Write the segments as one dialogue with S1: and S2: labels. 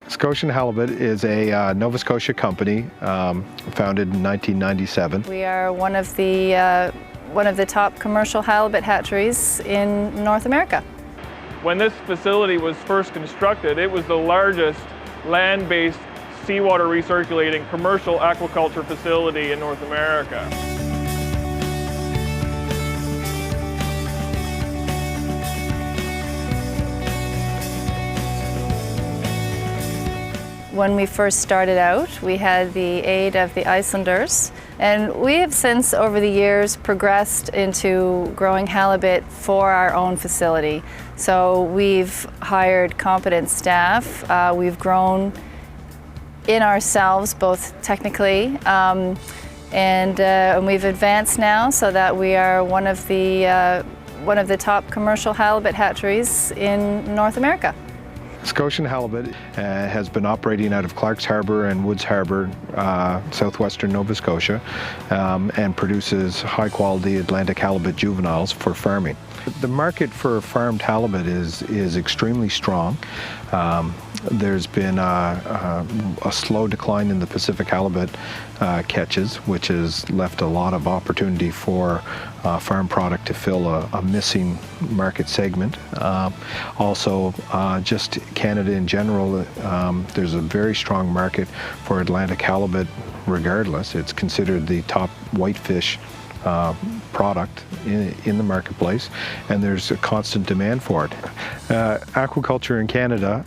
S1: Scotian Halibut is a Nova Scotia company founded in 1997.
S2: We are one of the top commercial halibut hatcheries in North America.
S3: When this facility was first constructed, it was the largest land-based seawater recirculating commercial aquaculture facility in North America.
S2: When we first started out, we had the aid of the Icelanders, and we have since, over the years, progressed into growing halibut for our own facility. So we've hired competent staff, we've grown in ourselves, both technically, and we've advanced now so that we are one of the top commercial halibut hatcheries in North America.
S1: Scotian Halibut has been operating out of Clark's Harbour and Woods Harbour, southwestern Nova Scotia, and produces high-quality Atlantic halibut juveniles for farming. The market for farmed halibut is extremely strong. There's been a slow decline in the Pacific halibut catches, which has left a lot of opportunity for farm product to fill a missing market segment. Also, just Canada in general, there's a very strong market for Atlantic halibut regardless. It's considered the top whitefish product in the marketplace, and there's a constant demand for it. Aquaculture in Canada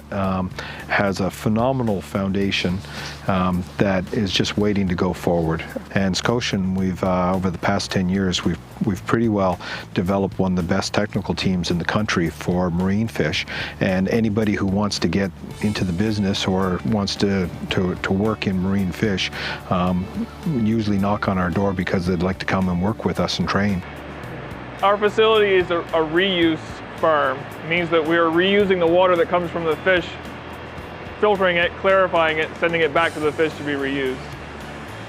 S1: has a phenomenal foundation that is just waiting to go forward. And Scotian, we've over the past 10 years, we've pretty well developed one of the best technical teams in the country for marine fish. And anybody who wants to get into the business or wants to work in marine fish usually knock on our door because they'd like to come and work with us and train.
S3: Our facility is a reuse farm. It means that we are reusing the water that comes from the fish, filtering it, clarifying it, sending it back to the fish to be reused.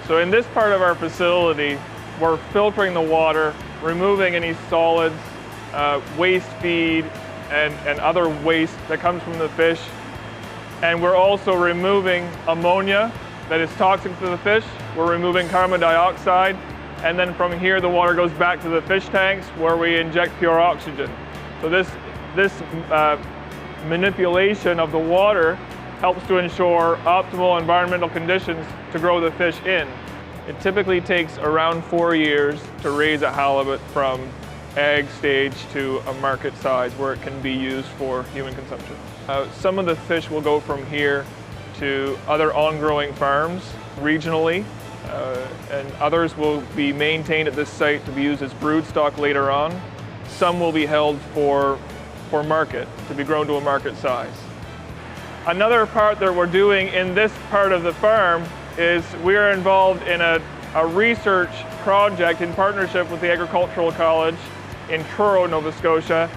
S3: So in this part of our facility, we're filtering the water, removing any solids, waste feed, and other waste that comes from the fish. And we're also removing ammonia that is toxic to the fish. We're removing carbon dioxide. And then from here, the water goes back to the fish tanks where we inject pure oxygen. So this manipulation of the water helps to ensure optimal environmental conditions to grow the fish in. It typically takes around 4 years to raise a halibut from egg stage to a market size where it can be used for human consumption. Some of the fish will go from here to other on-growing farms regionally, and others will be maintained at this site to be used as broodstock later on. Some will be held for market, to be grown to a market size. Another part that we're doing in this part of the farm is we are involved in a research project in partnership with the Agricultural College in Truro, Nova Scotia,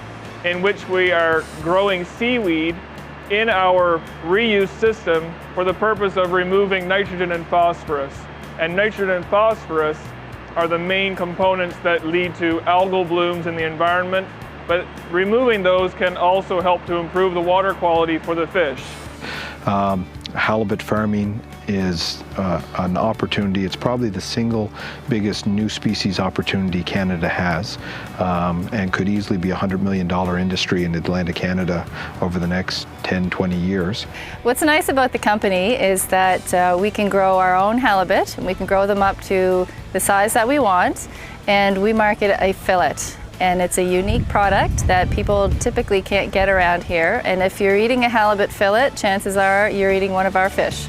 S3: in which we are growing seaweed in our reuse system for the purpose of removing nitrogen and phosphorus. And nitrogen and phosphorus are the main components that lead to algal blooms in the environment, but removing those can also help to improve the water quality for the fish.
S1: Halibut farming is an opportunity. It's probably the single biggest new species opportunity Canada has, and could easily be a $100 million industry in Atlantic Canada over the next 10-20 years.
S2: What's nice about the company is that we can grow our own halibut, and we can grow them up to the size that we want, and we market a fillet. And it's a unique product that people typically can't get around here. And if you're eating a halibut fillet, chances are you're eating one of our fish.